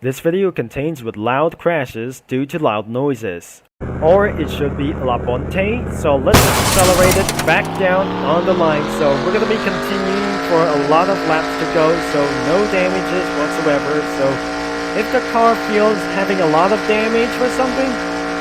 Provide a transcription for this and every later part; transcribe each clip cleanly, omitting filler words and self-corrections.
This video contains with loud crashes due to loud noises. Or it should be La Bonte, so let's accelerate it back down on the line. So we're going to be continuing for a lot of laps to go, so no damages whatsoever. So if the car feels having a lot of damage or something,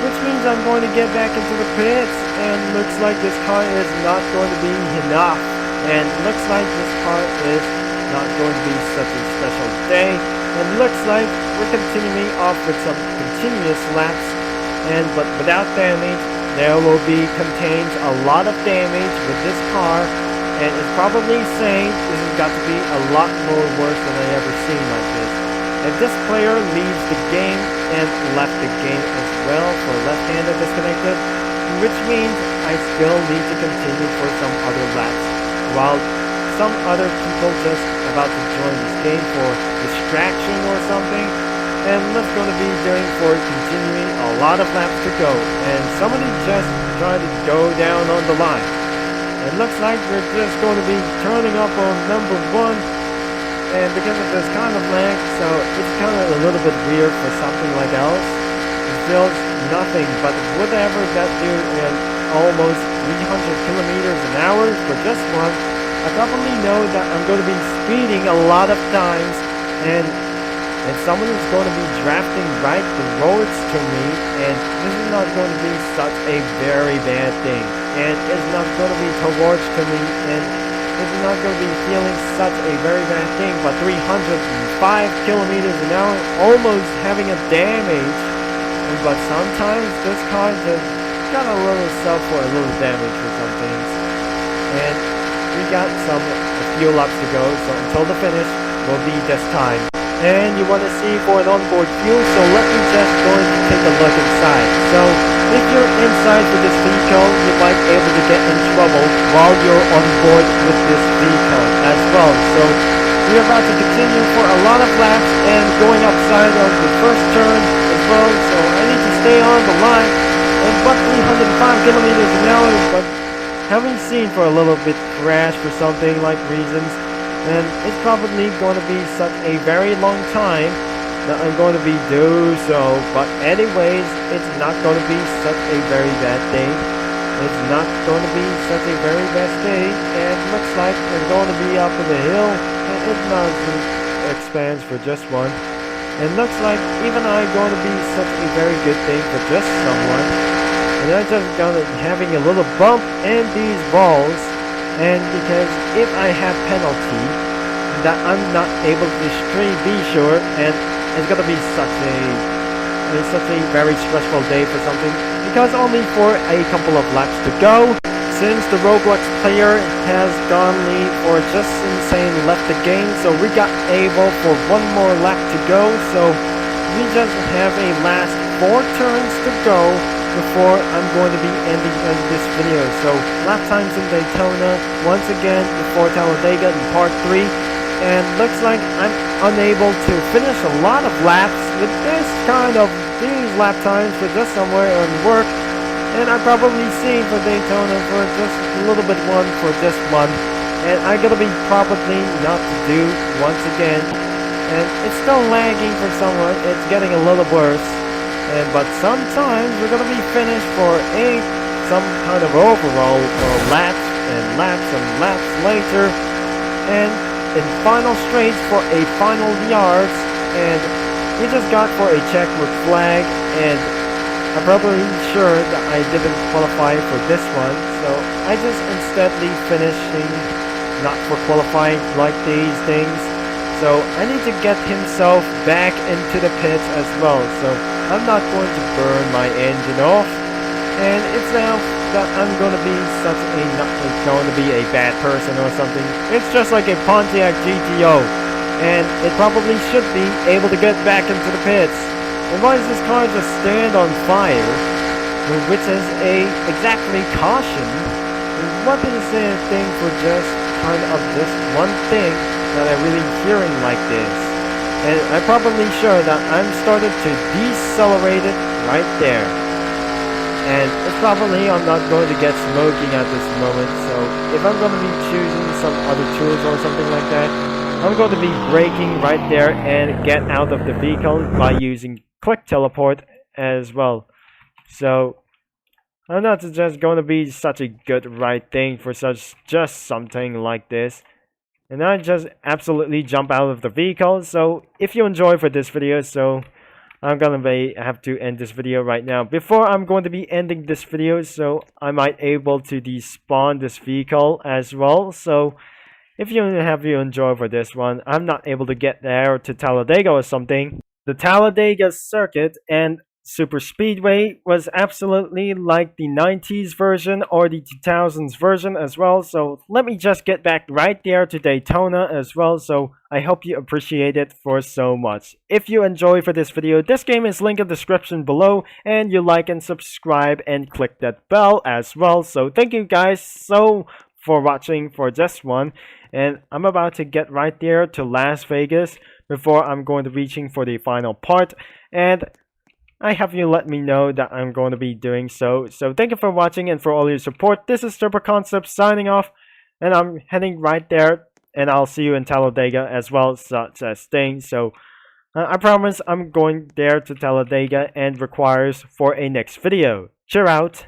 which means I'm going to get back into the pits, and looks like this car is not going to be enough. And looks like this car is not going to be such a special day. And looks like we're continuing off with some continuous laps, but without damage. There will be contains a lot of damage with this car, and it's probably saying this has got to be a lot more worse than I ever seen like this. If this player leaves the game and left the game as well for left-handed disconnected, which means I still need to continue for some other laps, while some other people just about to join this game for distraction or something. And what's going to be doing for continuing a lot of laps to go, and somebody just tried to go down on the line. It looks like we're just going to be turning up on number 1, and because of this kind of lag, so it's kind of a little bit weird for something like else. It feels nothing but whatever that do in almost 300 kilometers an hour for just one. I probably know that I'm going to be speeding a lot of times, and someone is going to be drafting right towards to me, and this is not going to be such a very bad thing, and it's not going to be towards to me, and it's not going to be feeling such a very bad thing, but 305 kilometers an hour, almost having a damage. But sometimes this car just got a little stuff for a little damage for some things, and we got a few laps to go, so until the finish will be this time. And you want to see for an onboard view, so let me just go and take a look inside. So if you're inside with this vehicle, you might be able to get in trouble while you're on board with this vehicle as well. So we're about to continue for a lot of laps and going upside on the first turn as well. So I need to stay on the line and about 305 kilometers an hour, but haven't seen for a little bit crash for something like reasons. And it's probably going to be such a very long time that I'm going to be do so. But anyways, it's not going to be such a very bad day. It's not going to be such a very bad day. And looks like we're going to be up in the hill. And it doesn't expand for just one. And looks like even I'm going to be such a very good thing for just someone. And I just got having a little bump in these balls. And because if I have penalty, that I'm not able to be sure, and it's gonna be such a very stressful day for something, because only for a couple of laps to go, since the Roblox player has gone lead or just insane left the game, so we got able for one more lap to go, so we just have a last 4 turns to go before I'm going to be ending this video. So lap times in Daytona, once again before Talladega in part 3, and looks like I'm unable to finish a lot of laps with these lap times for just somewhere on work, and I'm probably seeing for Daytona for just a little bit for just one, and I'm gonna be probably not to do once again, and it's still lagging for someone. It's getting a little worse. But sometimes we're going to be finished for some kind of overall for laps and laps and laps later, and in final straights for a final yards, and we just got for a checkered flag, and I'm probably sure that I didn't qualify for this one, so I just insteadly finishing not for qualifying like these things. So I need to get himself back into the pits as well, so I'm not going to burn my engine off, and it's now that I'm going to be not going to be a bad person or something. It's just like a Pontiac GTO, and it probably should be able to get back into the pits. And why does this car just stand on fire, which is exactly caution? What is the thing for just kind of this one thing that I'm really hearing like this? And I'm probably sure that I'm started to decelerate it right there. And it's probably I'm not going to get smoking at this moment, so if I'm going to be choosing some other tools or something like that, I'm going to be braking right there and get out of the vehicle by using quick teleport as well. So I'm not just going to be such a good right thing for just something like this. And I just absolutely jump out of the vehicle. So if you enjoy for this video, so I'm gonna have to end this video right now. Before I'm going to be ending this video, so I might able to despawn this vehicle as well. So if you enjoy for this one, I'm not able to get there to Talladega or something. The Talladega circuit and Super Speedway was absolutely like the 90s version or the 2000s version as well. So let me just get back right there to Daytona as well. So I hope you appreciate it for so much. If you enjoy for this video, this game is linked in the description below, and you like and subscribe and click that bell as well. So thank you guys so for watching for this one, and I'm about to get right there to Las Vegas before I'm going to reaching for the final part, and I have you let me know that I'm going to be doing so. So thank you for watching and for all your support. This is Turbo Concept signing off, and I'm heading right there, and I'll see you in Talladega as well, such as things. So I promise I'm going there to Talladega and requires for a next video. Cheer out.